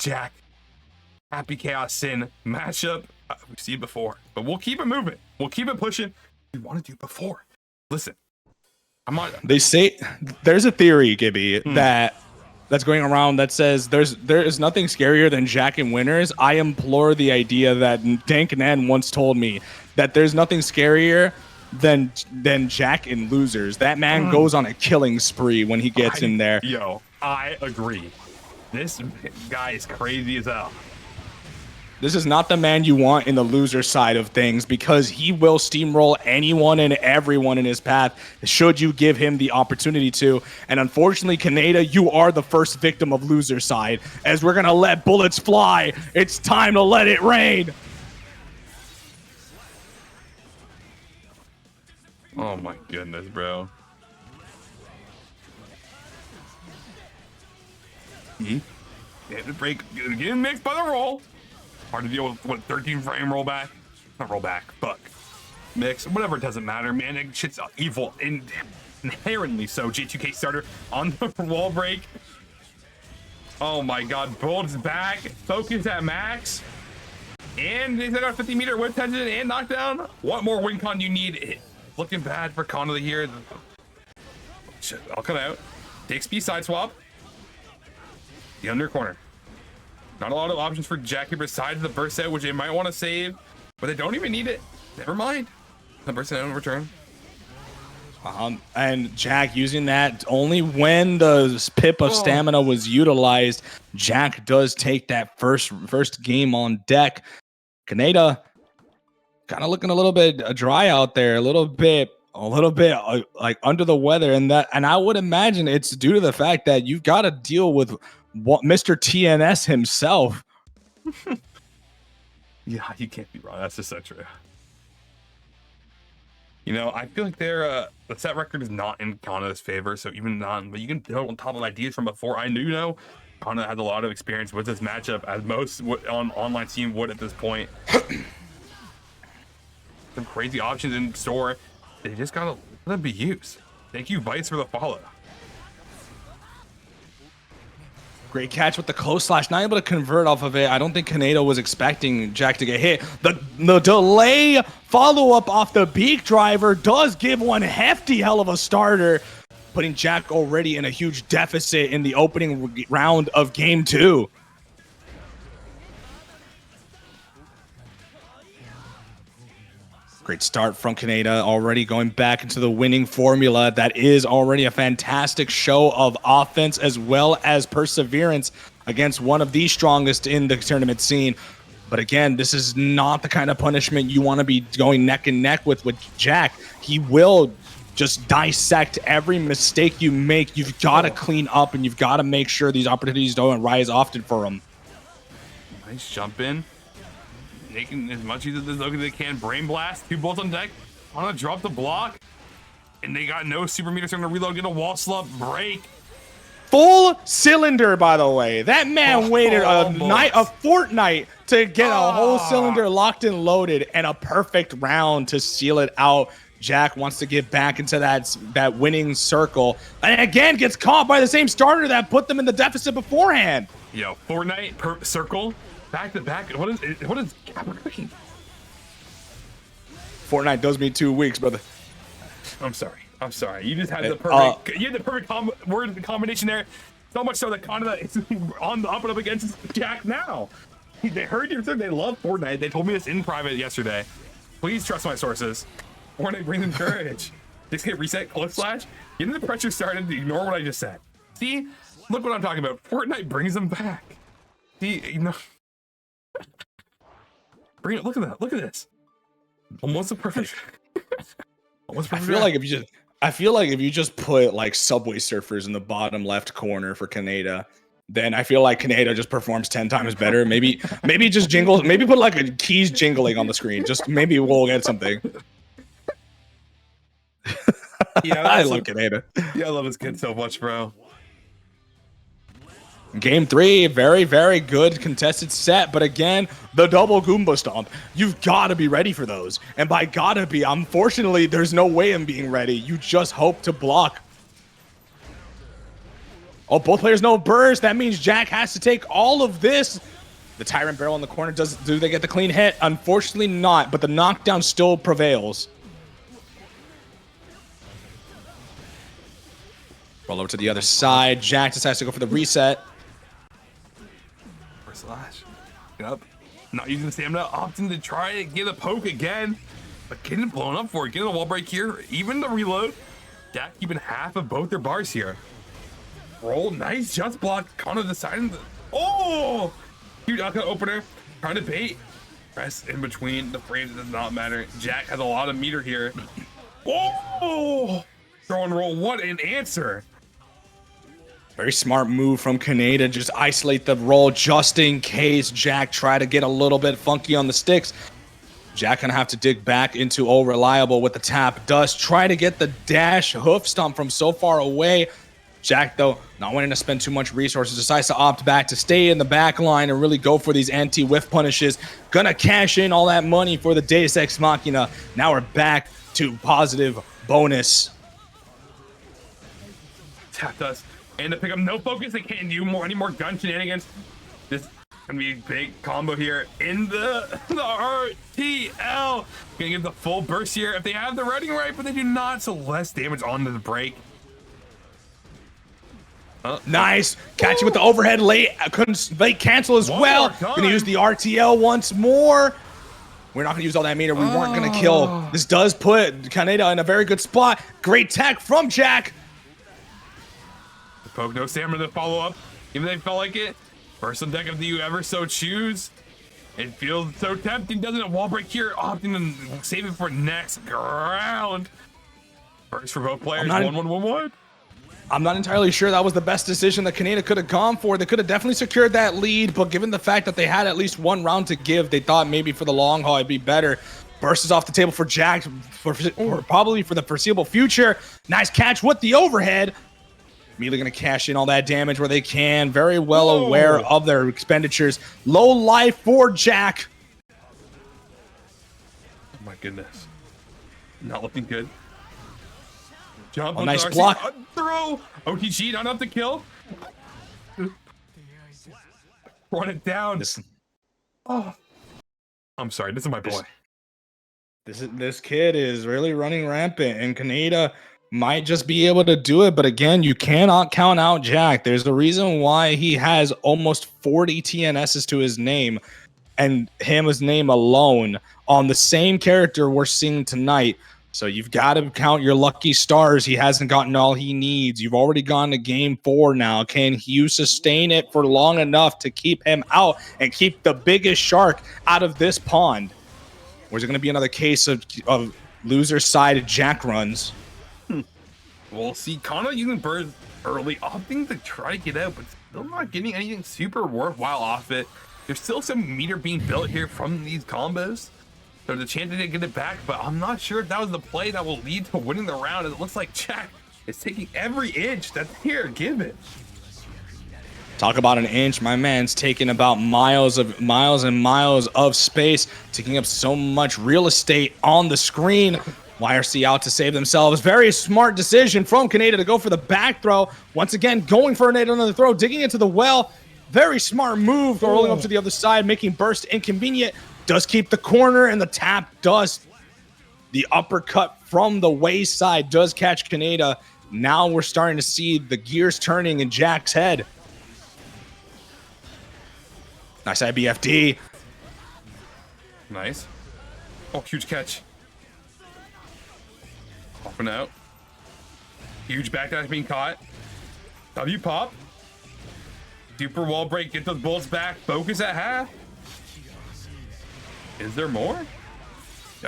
Jack, Happy Chaos Sin matchup. We've seen it before, but we'll keep it moving. We'll keep it pushing. We want to do before. Listen, I'm on. They say there's a theory, Gibby, that's going around that says there is nothing scarier than Jack in winners. I implore the idea that Dan Kaneda once told me that there's nothing scarier than Jack in losers. That man goes on a killing spree when he gets in there. Yo, I agree. This guy is crazy as hell. This is not the man you want in the loser side of things, because he will steamroll anyone and everyone in his path should you give him the opportunity to. And unfortunately, Kaneda, you are the first victim of loser side, as we're going to let bullets fly. It's time to let it rain. Oh my goodness, bro. Get the break, getting mixed by the roll. Hard to deal with, what, 13 frame rollback? Not rollback, fuck. Mix, whatever, it doesn't matter, man. It shit's evil, and inherently so. J2K starter on the wall break. Oh my god, Bullet's back. Focus at max. And they got 50-meter whip tension and knockdown. What more win con you need? Looking bad for Kaneda here. Shit, I'll cut out. Take speed side swap. The under corner. Not a lot of options for Jack here besides the burst out, which they might want to save, but they don't even need it. Never mind. The burst out in return. And Jack using that only when the pip of stamina was utilized. Jack does take that first game on deck. Kaneda kind of looking a little bit dry out there, a little bit like under the weather, and I would imagine it's due to the fact that you've got to deal with what Mr. TNS himself. Yeah, you can't be wrong. That's just so true. You know, I feel like the set record is not in Kaneda's favor, so even not, but you can build on top of ideas from before. I do know Kaneda has a lot of experience with this matchup, as most on online team would at this point. Some crazy options in store. They just gotta let them be used. Thank you, Vice, for the follow. Great catch with the close slash, not able to convert off of it. I don't think Kaneda was expecting Jack to get hit. The delay follow-up off the beak driver does give one hefty hell of a starter, putting Jack already in a huge deficit in the opening round of game 2. Great start from Kaneda, already going back into the winning formula. That is already a fantastic show of offense as well as perseverance against one of the strongest in the tournament scene. But again, this is not the kind of punishment you want to be going neck and neck with Jack. He will just dissect every mistake you make. You've got to clean up, and you've got to make sure these opportunities don't arise often for him. Nice jump in. Making as much use of this as they can. Brain blast, 2 bolts on deck. Want to drop the block, and they got no super meter, so I'm gonna reload, get a wall slump break. Full cylinder, by the way. That man waited a fortnight to get a whole cylinder locked and loaded, and a perfect round to seal it out. Jack wants to get back into that winning circle, and again gets caught by the same starter that put them in the deficit beforehand. Yo, Fortnite per circle. Back to back. What is cooking? Fortnite does me 2 weeks, brother. I'm sorry. You just had the perfect word combination there. So much so that Kaneda is on the up and up against Jack now. They heard you. They love Fortnite. They told me this in private yesterday. Please trust my sources. Fortnite brings them courage. Just hit reset, close slash. Getting the pressure started. Ignore what I just said. See, look what I'm talking about. Fortnite brings them back. See, you know. Bring it. Look at that. Look at this. Almost a perfect. I feel like if you just put like Subway Surfers in the bottom left corner for Kaneda, then I feel like Kaneda just performs 10 times better. Maybe just jingle. Maybe put like a keys jingling on the screen. Just maybe we'll get something. Yeah, I love Kaneda. Yeah, I love this kid so much, bro. Game 3, very, very good contested set, but again, the double Goomba Stomp. You've got to be ready for those. And by gotta be, unfortunately, there's no way I'm being ready. You just hope to block. Oh, both players know burst. That means Jack has to take all of this. The Tyrant Barrel in the corner, do they get the clean hit? Unfortunately not, but the knockdown still prevails. Roll over to the other side. Jack decides to go for the reset. First slash. Get up. Not using the stamina. Opting to try to get a poke again. But getting blown up for it. Getting a wall break here. Even the reload. Jack keeping half of both their bars here. Roll. Nice just block. Kaneda deciding to... Oh! Huge outcut opener. Trying to bait. Press in between. The frames does not matter. Jack has a lot of meter here. Oh! Throw and roll. What an answer. Very smart move from Kaneda. Just isolate the roll just in case Jack try to get a little bit funky on the sticks. Jack gonna have to dig back into Oh Reliable with the tap dust. Try to get the dash hoof stomp from so far away. Jack, though, not wanting to spend too much resources, decides to opt back to stay in the back line and really go for these anti-whiff punishes. Gonna cash in all that money for the Deus Ex Machina. Now we're back to positive bonus. Tap dust. And to pick up no focus, they can't do any more gun shenanigans. This is gonna be a big combo here in the RTL. Gonna give the full burst here if they have the running right, but they do not, so less damage on the break. Nice. Catching with the overhead late. Couldn't late cancel as well. Gonna use the RTL once more. We're not gonna use all that meter. We weren't gonna kill. This does put Kaneda in a very good spot. Great tech from Jack. Poke, no stamina to follow up, even if they felt like it. First on deck if you ever so choose. It feels so tempting, doesn't it? Wall break here, opting to save it for next round. First for both players, 1-1-1-1. I'm not entirely sure that was the best decision that Kaneda could have gone for. They could have definitely secured that lead, but given the fact that they had at least one round to give, they thought maybe for the long haul it'd be better. Burst is off the table for Jack, for probably for the foreseeable future. Nice catch with the overhead. Immediately going to cash in all that damage where they can. Very well aware of their expenditures. Low life for Jack. Oh my goodness. Not looking good. Jump. Oh, nice block. Throw. OTG, not enough to kill. Run it down. Oh. I'm sorry. This is my boy. This kid is really running rampant, and Kaneda might just be able to do it, but again, you cannot count out Jack. There's a reason why he has almost 40 TNSs to his name, and his name alone on the same character we're seeing tonight. So you've got to count your lucky stars. He hasn't gotten all he needs. You've already gone to game 4 now. Can you sustain it for long enough to keep him out and keep the biggest shark out of this pond? Or is it going to be another case of loser side Jack runs? We'll see. Kaneda using birds early, opting to try to get out, but still not getting anything super worthwhile off it. There's still some meter being built here from these combos. There's a chance to get it back, but I'm not sure if that was the play that will lead to winning the round. It looks like Jack is taking every inch that's here. Give it. Talk about an inch. My man's taking about miles and miles of space, taking up so much real estate on the screen. YRC out to save themselves. Very smart decision from Kaneda to go for the back throw. Once again, going for another throw, digging into the well. Very smart move, rolling up to the other side, making burst inconvenient. Does keep the corner, and the tap does. The uppercut from the wayside does catch Kaneda. Now we're starting to see the gears turning in Jack's head. Nice IBFD. Nice. Oh, huge catch. Popping out. Huge backdash being caught. W pop. Super wall break. Get those bullets back. Focus at half. Is there more?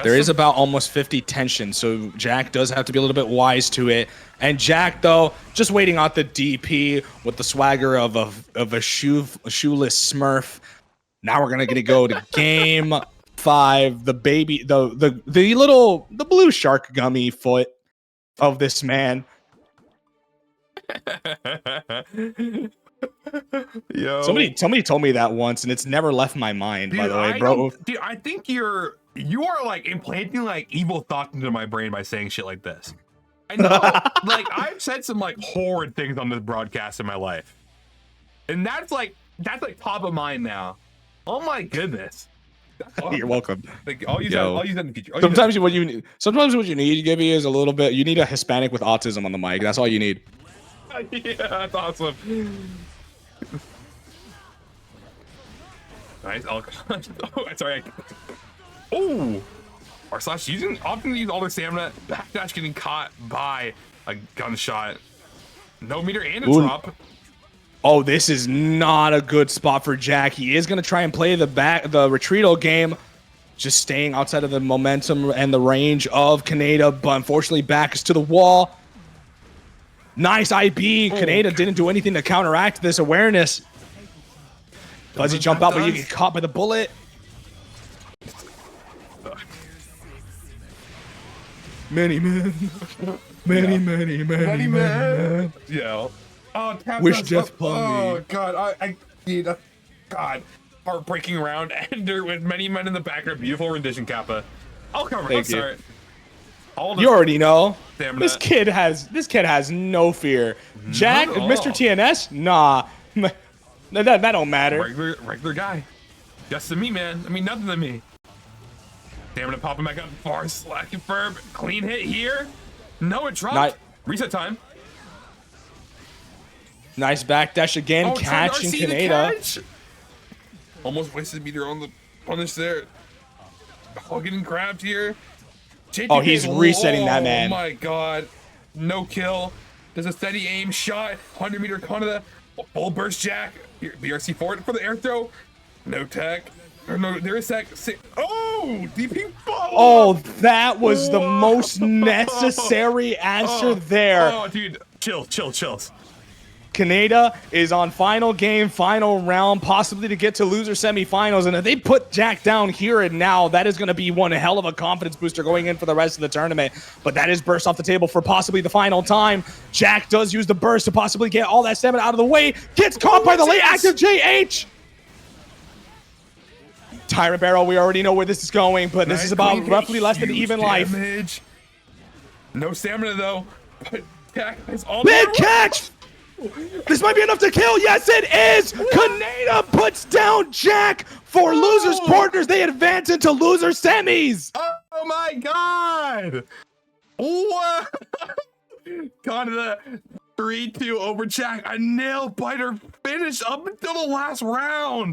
There is about almost 50 tension, so Jack does have to be a little bit wise to it. And Jack, though, just waiting out the DP with the swagger of a shoeless Smurf. Now we're gonna go to game 5. The baby, the blue shark gummy foot of this man. Yo. Somebody told me that once, and it's never left my mind. Dude, by the way, bro. Dude, I think you are like implanting like evil thoughts into my brain by saying shit like this. I know, like, I've said some, like, horrid things on this broadcast in my life. And that's top of mind now. Oh my goodness. You're welcome. Like, I'll use that in the future. Sometimes what you need, Gibby, is a little bit. You need a Hispanic with autism on the mic. That's all you need. Yeah, that's awesome. Nice. Oh, sorry. Oh, R/slash often use all their stamina. Backdash getting caught by a gunshot. No meter and a drop. Oh, this is not a good spot for Jack. He is going to try and play the retreatal game, just staying outside of the momentum and the range of Kaneda, but unfortunately back is to the wall. Nice IB. Kaneda didn't do anything to counteract this awareness. Does he jump out, but you get caught by the bullet? Many men. Many men. Yeah. Oh, wish death upon me. Oh God, I need a heartbreaking round ender with many men in the background. Beautiful rendition, Kappa. I'll cover. Thank you. Sorry. You already know. Stamina. This kid has no fear. Jack, Mr. TNS, nah, that don't matter. Regular guy. Just to me, man. I mean, nothing to me. Stamina popping back up. Far slack confirmed. Clean hit here. No, it dropped. Reset time. Nice backdash again, catching Kaneda. Almost wasted meter on the punish there. Oh, getting grabbed here. Oh, he's resetting that man. Oh my God. No kill. There's a steady aim shot. 100 meter Kaneda. Full burst Jack. Here, BRC forward for the air throw. No tech. Or no, there is tech. Oh, DP. Oh, that was the most necessary answer there. Oh, dude. Chills. Kaneda is on final game, final round, possibly to get to loser semifinals. And if they put Jack down here and now, that is going to be one hell of a confidence booster going in for the rest of the tournament. But that is burst off the table for possibly the final time. Jack does use the burst to possibly get all that stamina out of the way. Gets caught by the late active JH. Tyrant Barrel, we already know where this is going, but this is about roughly less than even life. No stamina though. But Jack is all big catch! This might be enough to kill. Yes, it is. Kaneda puts down Jack for losers partners. They advance into loser semis. Oh my God. What? Kaneda 3-2 over Jack. A nail biter finish up until the last round.